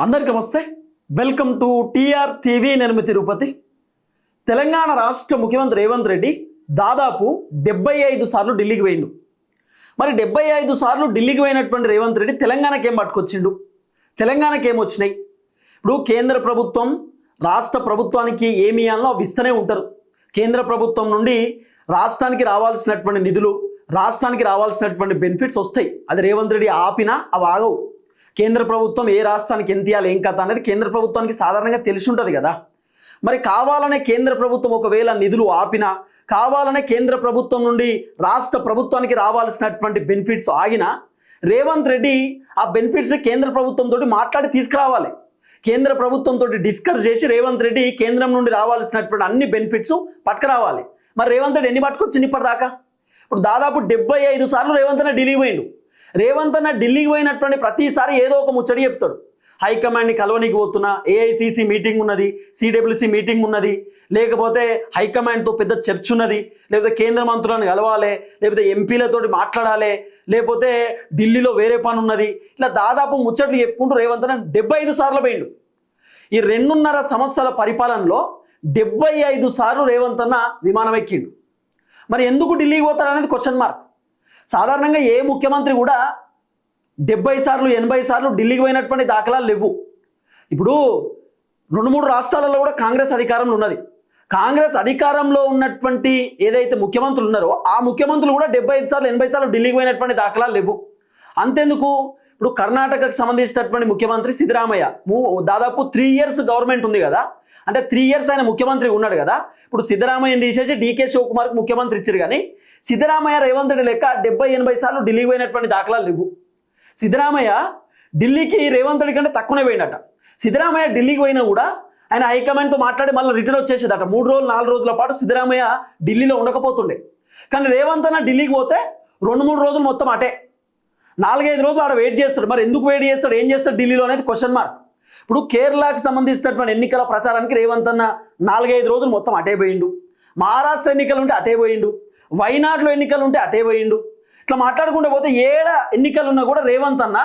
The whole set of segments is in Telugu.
అందరికీ నమస్తే. Welcome to TR TV. నేను మీ తిరుపతి. తెలంగాణ రాష్ట్ర ముఖ్యమంత్రి రేవంత్ రెడ్డి దాదాపు 75 సార్లు ఢిల్లీకి పోయిండు. మరి 75 సార్లు ఢిల్లీకి పోయినటువంటి రేవంత్ రెడ్డి తెలంగాణకి ఏం పట్టుకొచ్చిండు? తెలంగాణకి ఏమొచ్చినాయి? ఇప్పుడు కేంద్ర ప్రభుత్వం రాష్ట్ర ప్రభుత్వానికి ఏమి ఇవ్వాలో అవి ఇస్తూనే ఉంటారు. కేంద్ర ప్రభుత్వం నుండి రాష్ట్రానికి రావాల్సినటువంటి నిధులు, రాష్ట్రానికి రావాల్సినటువంటి బెనిఫిట్స్ వస్తాయి. అది రేవంత్ రెడ్డి ఆపినా అవి ఆగవు. కేంద్ర ప్రభుత్వం ఏ రాష్ట్రానికి ఎంత ఇవ్వాలి, ఏం కథ అనేది కేంద్ర ప్రభుత్వానికి సాధారణంగా తెలిసి ఉంటుంది కదా. మరి కావాలనే కేంద్ర ప్రభుత్వం ఒకవేళ నిధులు ఆపినా, కావాలనే కేంద్ర ప్రభుత్వం నుండి రాష్ట్ర ప్రభుత్వానికి రావాల్సినటువంటి బెనిఫిట్స్ ఆగినా, రేవంత్ రెడ్డి ఆ బెనిఫిట్స్ కేంద్ర ప్రభుత్వంతో మాట్లాడి తీసుకురావాలి. కేంద్ర ప్రభుత్వంతో డిస్కస్ చేసి రేవంత్ రెడ్డి కేంద్రం నుండి రావాల్సినటువంటి అన్ని బెనిఫిట్స్ పట్టుకురావాలి. మరి రేవంత్ రెడ్డి ఎన్ని పట్టుకొచ్చింది ఇప్పటిదాకా? ఇప్పుడు దాదాపు 75 సార్లు రేవంత్ అన్న ఢిల్లీకి పోయిండు. రేవంత్ అన్న ఢిల్లీకి పోయినటువంటి ప్రతిసారి ఏదో ఒక ముచ్చడి చెప్తాడు. హైకమాండ్ని కలవనికి పోతున్నా, ఏఐసిసి మీటింగ్ ఉన్నది, సిడబ్ల్యూసి మీటింగ్ ఉన్నది, లేకపోతే హైకమాండ్తో పెద్ద చర్చ ఉన్నది, లేకపోతే కేంద్ర మంత్రులను కలవాలి, లేకపోతే ఎంపీలతోటి మాట్లాడాలి, లేకపోతే ఢిల్లీలో వేరే పని ఉన్నది. ఇట్లా దాదాపు ముచ్చట్లు చెప్పుకుంటూ రేవంత్ అన్న 75 సార్లు పోయిండు. ఈ 2.5 సంవత్సరాల పరిపాలనలో 75 సార్లు రేవంత్ అన్న విమానం ఎక్కిండు. మరి ఎందుకు ఢిల్లీకి పోతాడు అనేది క్వశ్చన్ మార్క్. సాధారణంగా ఏ ముఖ్యమంత్రి కూడా 70 సార్లు 80 సార్లు ఢిల్లీకి పోయినటువంటి దాఖలాలు లేవు. ఇప్పుడు 2-3 రాష్ట్రాలలో కూడా కాంగ్రెస్ అధికారంలో ఉన్నది. కాంగ్రెస్ అధికారంలో ఉన్నటువంటి ఏదైతే ముఖ్యమంత్రులు ఉన్నారో ఆ ముఖ్యమంత్రులు కూడా 75 సార్లు 80 సార్లు ఢిల్లీకి పోయినటువంటి దాఖలాలు లేవు. అంతెందుకు, ఇప్పుడు కర్ణాటకకు సంబంధించినటువంటి ముఖ్యమంత్రి సిద్ధరామయ్య దాదాపు 3 ఇయర్స్ గవర్నమెంట్ ఉంది కదా, అంటే 3 ఇయర్స్ ఆయన ముఖ్యమంత్రి ఉన్నాడు కదా. ఇప్పుడు సిద్ధరామయ్యని తీసేసి డీకే శివకుమార్కి ముఖ్యమంత్రి ఇచ్చారు. కానీ సిద్ధరామయ్య రేవంత్ రెడ్డి లెక్క 70-80 సార్లు ఢిల్లీకి పోయినటువంటి దాఖలాలు లేవు. సిద్ధరామయ్య ఢిల్లీకి రేవంత్ రెడ్డి కంటే తక్కువనే పోయినట. సిద్ధరామయ్య ఢిల్లీకి పోయినా కూడా ఆయన హైకమాండ్తో మాట్లాడి మళ్ళీ రిటర్న్ వచ్చేసేదట. 3 రోజులు 4 రోజుల పాటు సిద్ధరామయ్య ఢిల్లీలో ఉండకపోతుండే. కానీ రేవంత్ అన్న ఢిల్లీకి పోతే 2-3 రోజులు మొత్తం అటే, 4-5 రోజులు ఆడ వెయిట్ చేస్తాడు. మరి ఎందుకు వెయిట్ చేస్తాడు, ఏం చేస్తాడు ఢిల్లీలో అనేది క్వశ్చన్ మార్క్. ఇప్పుడు కేరళకు సంబంధించినటువంటి ఎన్నికల ప్రచారానికి రేవంత్ అన్న 4-5 రోజులు మొత్తం అటే పోయిండు. మహారాష్ట్ర ఎన్నికలు ఉంటే అటే పోయిండు. వైనాడులో ఎన్నికలు ఉంటే అటే పోయిండు. ఇట్లా మాట్లాడుకుంటూ పోతే ఏడ ఎన్నికలు ఉన్నా కూడా రేవంత్ అన్న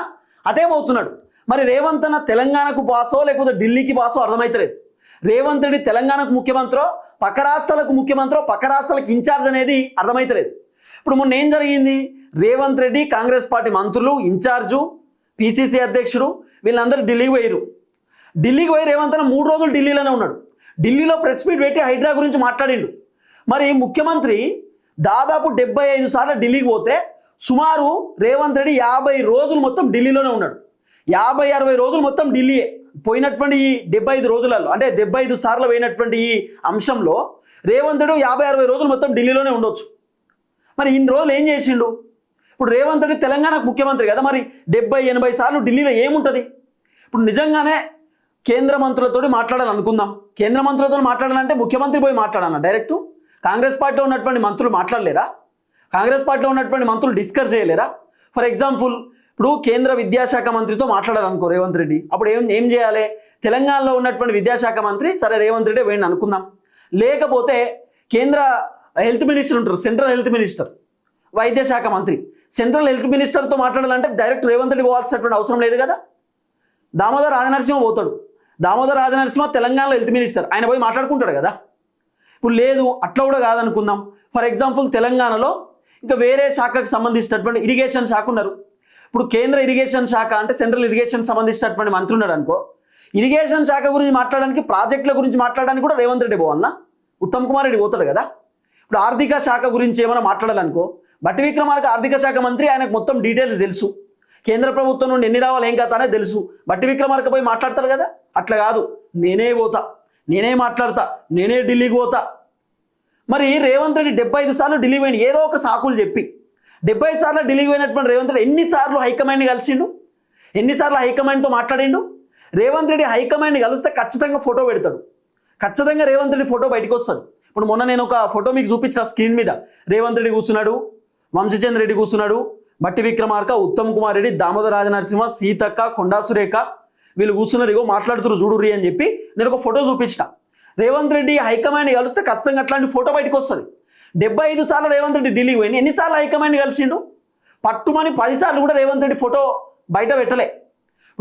అటే పోతున్నాడు. మరి రేవంత్ అన్న తెలంగాణకు పాసో లేకపోతే ఢిల్లీకి పాసో అర్థమవుతలేదు. రేవంత్ రెడ్డి తెలంగాణకు ముఖ్యమంత్రో, పక్క రాష్ట్రాలకు ముఖ్యమంత్రో, పక్క రాష్ట్రాలకు ఇన్ఛార్జ్ అనేది అర్థమవుతలేదు. ఇప్పుడు మొన్న ఏం జరిగింది, రేవంత్ రెడ్డి కాంగ్రెస్ పార్టీ మంత్రులు, ఇన్ఛార్జు, పిసిసి అధ్యక్షుడు వీళ్ళందరూ ఢిల్లీకి పోయారు. ఢిల్లీకి పోయి రేవంత్ అన్న 3 రోజులు ఢిల్లీలోనే ఉన్నాడు. ఢిల్లీలో ప్రెస్ మీట్ పెట్టి హైడ్రా గురించి మాట్లాడిండు. మరి ముఖ్యమంత్రి దాదాపు 75 సార్లు ఢిల్లీకి పోతే సుమారు రేవంత్ రెడ్డి 50 రోజులు మొత్తం ఢిల్లీలోనే ఉన్నాడు. 50-60 రోజులు మొత్తం ఢిల్లీయే పోయినటువంటి ఈ 75 రోజులలో, అంటే 75 సార్లు పోయినటువంటి ఈ అంశంలో రేవంత్ రెడ్డి 50-60 రోజులు మొత్తం ఢిల్లీలోనే ఉండొచ్చు. మరి ఇన్ని రోజులు ఏం చేసిండు? ఇప్పుడు రేవంత్ రెడ్డి తెలంగాణకు ముఖ్యమంత్రి కదా, మరి 70-80 సార్లు ఢిల్లీలో ఏముంటుంది? ఇప్పుడు నిజంగానే కేంద్ర మంత్రులతో మాట్లాడాలనుకుందాం. కేంద్ర మంత్రులతో మాట్లాడాలంటే ముఖ్యమంత్రి పోయి మాట్లాడాలన్న డైరెక్టు. కాంగ్రెస్ పార్టీలో ఉన్నటువంటి మంత్రులు మాట్లాడలేరా? కాంగ్రెస్ పార్టీలో ఉన్నటువంటి మంత్రులు డిస్కస్ చేయలేరా? ఫర్ ఎగ్జాంపుల్, ఇప్పుడు కేంద్ర విద్యాశాఖ మంత్రితో మాట్లాడాలనుకో రేవంత్ రెడ్డి, అప్పుడు ఏం చేయాలి? తెలంగాణలో ఉన్నటువంటి విద్యాశాఖ మంత్రి సరే రేవంత్ రెడ్డి వేయండి అనుకుందాం. లేకపోతే కేంద్ర హెల్త్ మినిస్టర్ ఉంటారు, సెంట్రల్ హెల్త్ మినిస్టర్, వైద్య శాఖ మంత్రి, సెంట్రల్ హెల్త్ మినిస్టర్తో మాట్లాడాలంటే డైరెక్ట్ రేవంత్ రెడ్డి పోవాల్సినటువంటి అవసరం లేదు కదా. దామోదర్ రాజనరసింహ పోతాడు. దామోదర్ రాజనరసింహ తెలంగాణలో హెల్త్ మినిస్టర్, ఆయన పోయి మాట్లాడుకుంటాడు కదా. ఇప్పుడు లేదు, అట్లా కూడా కాదనుకుందాం. ఫర్ ఎగ్జాంపుల్ తెలంగాణలో ఇంకా వేరే శాఖకు సంబంధించినటువంటి ఇరిగేషన్ శాఖ ఉన్నారు. ఇప్పుడు కేంద్ర ఇరిగేషన్ శాఖ అంటే సెంట్రల్ ఇరిగేషన్ సంబంధించినటువంటి మంత్రి ఉన్నాడు అనుకో, ఇరిగేషన్ శాఖ గురించి మాట్లాడడానికి, ప్రాజెక్టుల గురించి మాట్లాడడానికి కూడా రేవంత్ రెడ్డి పోవాలన్నా, ఉత్తమ్ కుమార్ రెడ్డి పోతాడు కదా. ఇప్పుడు ఆర్థిక శాఖ గురించి ఏమైనా మాట్లాడాలనుకో, బట్టి విక్రమార్క ఆర్థిక శాఖ మంత్రి, ఆయనకు మొత్తం డీటెయిల్స్ తెలుసు, కేంద్ర ప్రభుత్వం నుండి ఎన్ని రావాలి ఏం కథ అనేది తెలుసు. బట్టి విక్రమార్క పోయి మాట్లాడతారు కదా. అట్లా కాదు, నేనే పోతా, నేనే మాట్లాడతా, నేనే ఢిల్లీకి పోతా. మరి రేవంత్ రెడ్డి 75 సార్లు ఢిల్లీ పోయింది ఏదో ఒక సాకులు చెప్పి. 75 సార్లు ఢిల్లీకి పోయినటువంటి రేవంత్ రెడ్డి ఎన్నిసార్లు హైకమాండ్ని కలిసిండు, ఎన్నిసార్లు హైకమాండ్తో మాట్లాడిండు? రేవంత్ రెడ్డి హైకమాండ్ని కలిస్తే ఖచ్చితంగా ఫోటో పెడతాడు, ఖచ్చితంగా రేవంత్ రెడ్డి ఫోటో బయటకు వస్తుంది. ఇప్పుడు మొన్న నేను ఒక ఫోటో మీకు చూపించిన స్క్రీన్ మీద, రేవంత్ రెడ్డి కూర్చున్నాడు, వంశీచంద్ర రెడ్డి కూర్చున్నాడు, బట్టి విక్రమార్క, ఉత్తమ్ కుమార్ రెడ్డి, దామోదర్ రాజనరసింహ, సీతక్క, కొండా సురేఖ వీళ్ళు కూర్చున్నారు, ఇగో మాట్లాడుతున్నారు చూడుర్రి అని చెప్పి నేను ఒక ఫోటో చూపించిన. రేవంత్ రెడ్డి హైకమాండ్ కలిస్తే ఖచ్చితంగా అట్లాంటి ఫోటో బయటకు వస్తుంది. 75 సార్లు రేవంత్ రెడ్డి ఢిల్లీకి పోయింది, ఎన్నిసార్లు హైకమాండ్ కలిసిండు? పట్టుమని 10 సార్లు కూడా రేవంత్ రెడ్డి ఫోటో బయట పెట్టలే.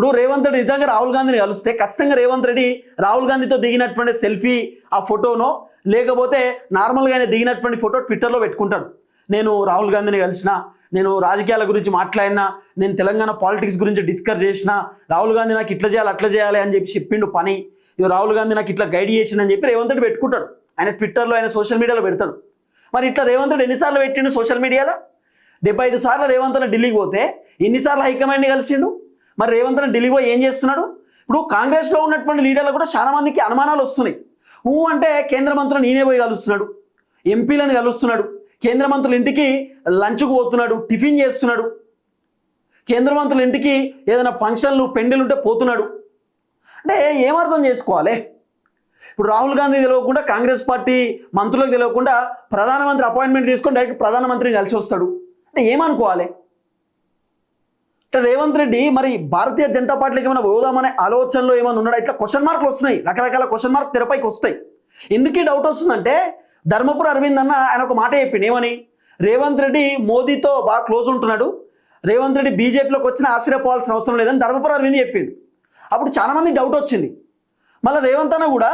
ఇప్పుడు రేవంత్ రెడ్డి నిజంగా రాహుల్ గాంధీని కలిస్తే ఖచ్చితంగా రేవంత్ రెడ్డి రాహుల్ గాంధీతో దిగినటువంటి సెల్ఫీ ఆ ఫోటోనో లేకపోతే నార్మల్గా ఆయన దిగినటువంటి ఫోటో ట్విట్టర్లో పెట్టుకుంటాడు. నేను రాహుల్ గాంధీని కలిసిన, నేను రాజకీయాల గురించి మాట్లాడినా, నేను తెలంగాణ పాలిటిక్స్ గురించి డిస్కస్ చేసిన, రాహుల్ గాంధీ నాకు ఇట్లా చేయాలి అట్లా చేయాలి అని చెప్పి చెప్పిండు పని, రాహుల్ గాంధీ నాకు ఇట్లా గైడ్ చేసిందని చెప్పి రేవంత్ రెడ్డి పెట్టుకుంటాడు. ఆయన ట్విట్టర్లో ఆయన సోషల్ మీడియాలో పెడతాడు. మరి ఇట్లా రేవంత్ రెడ్డి ఎన్నిసార్లు పెట్టిండు సోషల్ మీడియాలో? 75 సార్లు రేవంత్ రెడ్డి ఢిల్లీకి పోతే ఎన్నిసార్లు హైకమాండ్ని కలిసిండు? మరి రేవంత్ రెడ్డి ఢిల్లీకి పోయి ఏం చేస్తున్నాడు? ఇప్పుడు కాంగ్రెస్లో ఉన్నటువంటి లీడర్లు కూడా చాలా మందికి అనుమానాలు వస్తున్నాయి. అంటే కేంద్ర మంత్రులు నేనే పోయి కలుస్తున్నాడు, ఎంపీలను కలుస్తున్నాడు, కేంద్ర మంత్రుల ఇంటికి లంచ్కు పోతున్నాడు, టిఫిన్ చేస్తున్నాడు, కేంద్ర మంత్రుల ఇంటికి ఏదైనా ఫంక్షన్లు పెండిలు ఉంటే పోతున్నాడు. అంటే ఏమర్థం చేసుకోవాలి? ఇప్పుడు రాహుల్ గాంధీ తెలియకుండా, కాంగ్రెస్ పార్టీ మంత్రులకు తెలియకుండా ప్రధానమంత్రి అపాయింట్మెంట్ తీసుకొని డైరెక్ట్ ప్రధానమంత్రిని కలిసి వస్తాడు. అంటే ఏమనుకోవాలి? అంటే రేవంత్ రెడ్డి మరి భారతీయ జనతా పార్టీకి ఏమైనా పోదామనే ఆలోచనలో ఏమైనా ఉన్నాడా? ఇట్లా క్వశ్చన్ మార్కులు వస్తున్నాయి, రకరకాల క్వశ్చన్ మార్క్ తెరపైకి వస్తాయి. ఎందుకు ఈ డౌట్ వస్తుందంటే, ధర్మపురి అరవింద్ అన్న ఆయన ఒక మాట చెప్పిండు. ఏమని? రేవంత్ రెడ్డి మోదీతో బాగా క్లోజ్ ఉంటున్నాడు, రేవంత్ రెడ్డి బీజేపీలోకి వచ్చిన ఆశ్చర్యపోవాల్సిన అవసరం లేదని ధర్మపురి అరవింద్ చెప్పిండు. అప్పుడు చాలా మంది డౌట్ వచ్చింది. మళ్ళీ రేవంత్ అన్న కూడా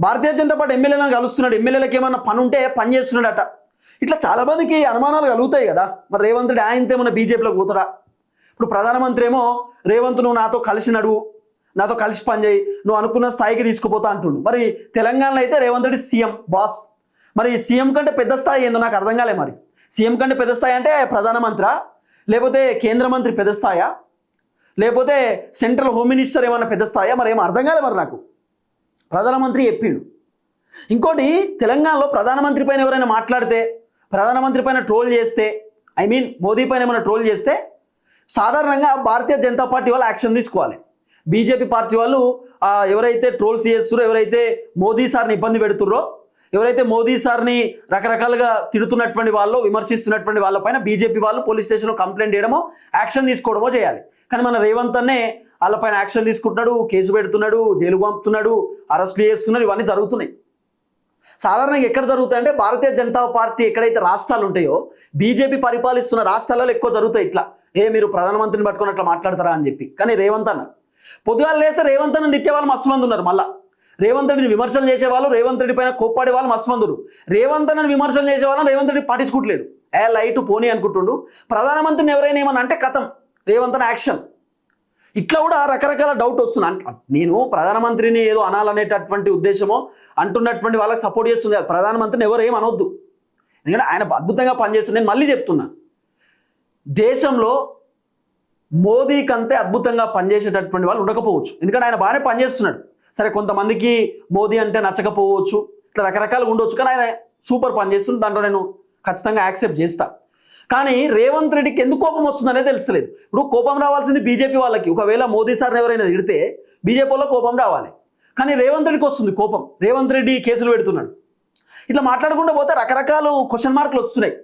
భారతీయ జనతా పార్టీ ఎమ్మెల్యేలను కలుస్తున్నాడు, ఎమ్మెల్యేలకు ఏమన్నా పని ఉంటే పని చేస్తున్నాడట. ఇట్లా చాలా మందికి అనుమానాలు కలుగుతాయి కదా. మరి రేవంత్ రెడ్డి ఆయనతో ఏమన్నా బీజేపీలోకి పోతాడా? ఇప్పుడు ప్రధానమంత్రి ఏమో రేవంత్ నువ్వు నాతో కలిసి నడువు, నాతో కలిసి పనిచేయి, నువ్వు అనుకున్న స్థాయికి తీసుకుపోతా అంటుండు. మరి తెలంగాణలో అయితే రేవంత్ రెడ్డి సీఎం బాస్. మరి సీఎం కంటే పెద్ద స్థాయి ఏందో నాకు అర్థం కాలే. మరి సీఎం కంటే పెద్ద స్థాయి అంటే ప్రధానమంత్రి, లేకపోతే కేంద్ర మంత్రి పెద్ద స్థాయా, లేకపోతే సెంట్రల్ హోమ్ మినిస్టర్ ఏమన్నా పెద్ద స్థాయా? మరి ఏమో అర్థం కాలే. మరి నాకు ప్రధానమంత్రి చెప్పిండు. ఇంకోటి, తెలంగాణలో ప్రధానమంత్రి పైన ఎవరైనా మాట్లాడితే, ప్రధానమంత్రి పైన ట్రోల్ చేస్తే, మోదీ పైన ఏమైనా ట్రోల్ చేస్తే సాధారణంగా భారతీయ జనతా పార్టీ వాళ్ళు యాక్షన్ తీసుకోవాలి. బీజేపీ పార్టీ వాళ్ళు ఎవరైతే ట్రోల్స్ చేస్తున్నారో, ఎవరైతే మోదీ సార్ని ఇబ్బంది పెడుతుర్రో, ఎవరైతే మోదీ సార్ని రకరకాలుగా తిడుతున్నటువంటి వాళ్ళు, విమర్శిస్తున్నటువంటి వాళ్ళపైన బీజేపీ వాళ్ళు పోలీస్ స్టేషన్లో కంప్లైంట్ చేయడమో, యాక్షన్ తీసుకోవడమో చేయాలి. కానీ మన రేవంత్ అన్నే వాళ్ళపైన యాక్షన్ తీసుకుంటున్నాడు, కేసు పెడుతున్నాడు, జైలు పంపుతున్నాడు, అరెస్టులు చేస్తున్నాడు, ఇవన్నీ జరుగుతున్నాయి. సాధారణంగా ఎక్కడ జరుగుతాయంటే, భారతీయ జనతా పార్టీ ఎక్కడైతే రాష్ట్రాలు ఉంటాయో, బీజేపీ పరిపాలిస్తున్న రాష్ట్రాలలో ఎక్కువ జరుగుతాయి. ఇట్లా మీరు ప్రధానమంత్రిని పట్టుకొని అట్లా మాట్లాడతారా అని చెప్పి. కానీ రేవంత్ అన్న పొద్దుగాలు లేస్తే రేవంత్ అన్న తిట్టే వాళ్ళు మస్తు మంది ఉన్నారు. మళ్ళీ రేవంత్ రెడ్డిని విమర్శలు చేసేవాళ్ళు, రేవంత్ రెడ్డి పైన కోప్పాడే వాళ్ళు మస్తు మందురు. రేవంత్ అన్నని విమర్శలు చేసేవాళ్ళని రేవంత్ రెడ్డి పట్టించుకోవట్లేడు. లైట్ పోనీ అనుకుంటుండు. ప్రధానమంత్రిని ఎవరైనా ఏమన్నా అంటే కథం రేవంత్ అన్న యాక్షన్. ఇట్లా కూడా రకరకాల డౌట్ వస్తుంది. నేను ప్రధానమంత్రిని ఏదో అనాలనేటటువంటి ఉద్దేశమో అంటున్నటువంటి వాళ్ళకి సపోర్ట్ చేస్తుంది. ప్రధానమంత్రిని ఎవరు ఏం అనొద్దు, ఎందుకంటే ఆయన అద్భుతంగా పనిచేస్తుంది. నేను మళ్ళీ చెప్తున్నా, దేశంలో మోదీ కంటే అద్భుతంగా పనిచేసేటటువంటి వాళ్ళు ఉండకపోవచ్చు, ఎందుకంటే ఆయన బాగానే పనిచేస్తున్నాడు. సరే, కొంతమందికి మోదీ అంటే నచ్చకపోవచ్చు, ఇట్లా రకరకాలుగా ఉండవచ్చు, కానీ ఆయన సూపర్ పనిచేస్తుంది. దాంట్లో నేను ఖచ్చితంగా యాక్సెప్ట్ చేస్తా. కానీ రేవంత్ రెడ్డికి ఎందుకు కోపం వస్తుందనే తెలుస్తలేదు. ఇప్పుడు కోపం రావాల్సింది బీజేపీ వాళ్ళకి. ఒకవేళ మోదీ సార్ని ఎవరైనా తిడితే బీజేపీ వాళ్ళకి కోపం రావాలి, కానీ రేవంత్ రెడ్డికి వస్తుంది కోపం. రేవంత్ రెడ్డి కేసులు పెడుతున్నాడు. ఇట్లా మాట్లాడకుండా పోతే రకరకాల క్వశ్చన్ మార్కులు వస్తున్నాయి.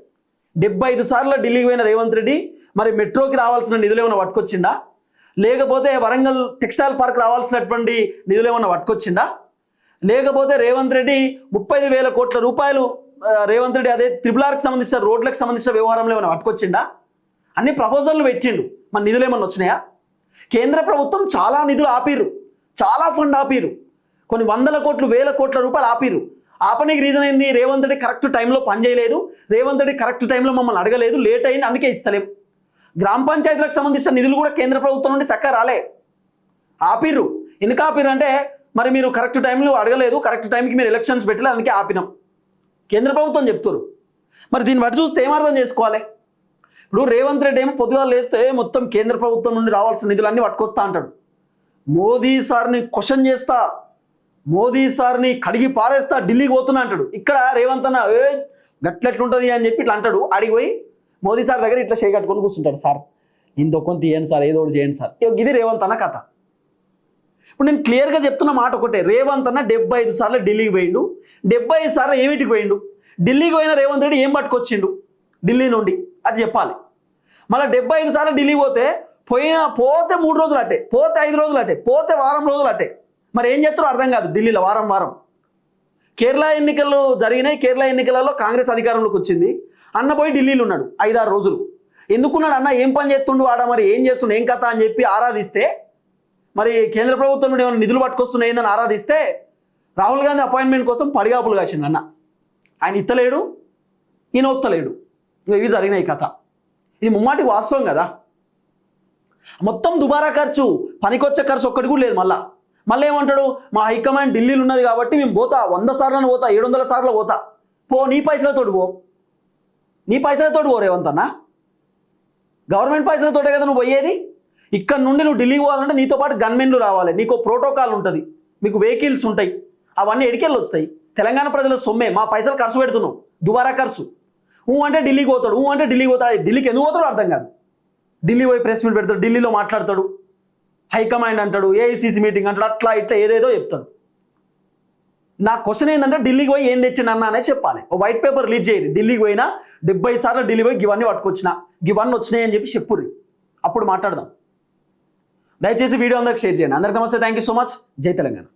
75 సార్లు ఢిల్లీకి పోయిన రేవంత్ రెడ్డి మరి మెట్రోకి రావాల్సిన నిధులు ఏమైనా పట్టుకొచ్చిందా, లేకపోతే వరంగల్ టెక్స్టైల్ పార్క్ రావాల్సినటువంటి నిధులు ఏమైనా పట్టుకొచ్చిందా, లేకపోతే రేవంత్ రెడ్డి 35,000 కోట్ల రూపాయలు రేవంత్ రెడ్డి అదే త్రిబుల్-ఆర్కి సంబంధించిన రోడ్లకు సంబంధించిన వ్యవహారంలో ఏమైనా పట్టుకొచ్చిందా? అన్ని ప్రపోజల్లు పెట్టిండు, మన నిధులు ఏమన్నా వచ్చినాయా? కేంద్ర ప్రభుత్వం చాలా నిధులు ఆపిరు, చాలా ఫండ్ ఆపిరు, కొన్ని 100 కోట్లు 1000 కోట్ల రూపాయలు ఆపిరు. ఆపనికి రీజన్ ఏంది? రేవంత్ రెడ్డి కరెక్ట్ టైంలో పనిచేయలేదు, రేవంత్ రెడ్డి కరెక్ట్ టైంలో మమ్మల్ని అడగలేదు, లేట్ అయింది, అందుకే ఇస్తలేం. గ్రామ పంచాయతీలకు సంబంధించిన నిధులు కూడా కేంద్ర ప్రభుత్వం నుండి చక్కగా రాలే, ఆపిర్రు. ఎందుకు ఆపిర్రు అంటే, మరి మీరు కరెక్ట్ టైంలో అడగలేదు, కరెక్ట్ టైంకి మీరు ఎలక్షన్స్ పెట్టలేదు, అందుకే ఆపినాం కేంద్ర ప్రభుత్వం చెప్తారు. మరి దీన్ని బట్టి చూస్తే ఏమర్థం చేసుకోవాలి? ఇప్పుడు రేవంత్ రెడ్డి ఏమో పొద్దుగా లేస్తే మొత్తం కేంద్ర ప్రభుత్వం నుండి రావాల్సిన నిధులన్నీ పట్టుకొస్తా అంటాడు. మోదీ సార్ని క్వశ్చన్ చేస్తా, మోదీ సార్ని కడిగి పారేస్తా, ఢిల్లీకి పోతున్నా అంటాడు. ఇక్కడ రేవంత్ అన్న గట్లెట్లుంటుంది అని చెప్పి ఇట్లా అంటాడు. ఆడికి పోయి మోదీ సార్ దగ్గర ఇట్లా చేయగట్టుకొని కూర్చుంటాడు. సార్ ఇంకొంత తీయండి సార్, ఏదో ఒకటి చేయండి సార్. ఇది రేవంత్ అన్న కథ. ఇప్పుడు నేను క్లియర్గా చెప్తున్న మాట ఒకటే, రేవంత్ అన్న 75 సార్లు ఢిల్లీకి పోయిండు. 75 సార్లు ఏమిటికి పోయిండు? ఢిల్లీకి పోయిన రేవంత్ రెడ్డి ఏం పట్టుకొచ్చిండు ఢిల్లీ నుండి అది చెప్పాలి. మళ్ళీ 75 సార్లు ఢిల్లీ పోతే పోతే 3 రోజులు అట్టే, పోతే 5 రోజులు అట్టే, పోతే వారం రోజులు అట్టే. మరి ఏం చేస్తారో అర్థం కాదు ఢిల్లీలో వారం. కేరళ ఎన్నికలు జరిగినాయి, కేరళ ఎన్నికలలో కాంగ్రెస్ అధికారంలోకి వచ్చింది. అన్న పోయి ఢిల్లీలో ఉన్నాడు 5-6 రోజులు. ఎందుకున్నాడు అన్న? ఏం పని చేస్తుండు ఆడ, మరి ఏం చేస్తుండు, ఏం కథ అని చెప్పి ఆరాధిస్తే మరి కేంద్ర ప్రభుత్వం నుండి ఏమైనా నిధులు పట్టుకొస్తున్నాయిందని ఆరాధిస్తే రాహుల్ గాంధీ అపాయింట్మెంట్ కోసం పడిగాపులు కాసిండు అన్న. ఆయన ఇత్తలేడు, ఈయన ఒత్తలేడు. ఇవి జరిగినాయి కథ. ఇది ముమ్మాటికి వాస్తవం కదా. మొత్తం దుబారా ఖర్చు, పనికొచ్చే ఖర్చు ఒక్కటి కూడా లేదు. మళ్ళీ ఏమంటాడు, మా హైకమాండ్ ఢిల్లీలో ఉన్నది కాబట్టి మేము పోతా, 100 సార్లు పోతా, 700 సార్లు పోతా. పో, నీ పైసలతోటి పో, నీ పైసలతోటి పో రేవంత్ అన్న. గవర్నమెంట్ పైసలతోటే కదా నువ్వు పోయేది. ఇక్కడ నుండి నువ్వు ఢిల్లీ పోవాలంటే నీతో పాటు గన్మెన్లు రావాలి, నీకు ప్రోటోకాల్ ఉంటుంది, మీకు వెహికల్స్ ఉంటాయి, అవన్నీ ఎడికెళ్ళి వస్తాయి. తెలంగాణ ప్రజల సొమ్మే, మా పైసలు ఖర్చు పెడుతున్నావు, దుబారా ఖర్చు. అంటే ఢిల్లీకి పోతాడు, అంటే ఢిల్లీకి పోతాడు. ఢిల్లీకి ఎందుకు పోతాడు అర్థం కాదు. ఢిల్లీ పోయి ప్రెస్ మీట్ పెడతాడు, ఢిల్లీలో మాట్లాడతాడు, హైకమాండ్ అంటాడు, ఏఐసీసీ మీటింగ్ అంటాడు, అట్లా ఇట్లా ఏదేదో చెప్తాడు. నా క్వశ్చన్ ఏంటంటే ఢిల్లీకి పోయి ఏం తెచ్చిండు అన్న అనేది చెప్పాలి. ఓ వైట్ పేపర్ రిలీజ్ చేయరు, ఢిల్లీకి పోయినా 70 సార్లు ఢిల్లీ పోయి ఇవన్నీ పట్టుకొచ్చిన, ఇవన్నీ వచ్చినాయి అని చెప్పి చెప్పుర్రి, అప్పుడు మాట్లాడదాం. దయచేసి వీడియో అందరికి షేర్ చేయండి. అందరికీ నమస్తే, థ్యాంక్ యూ సో మచ్. జై తెలంగాణ.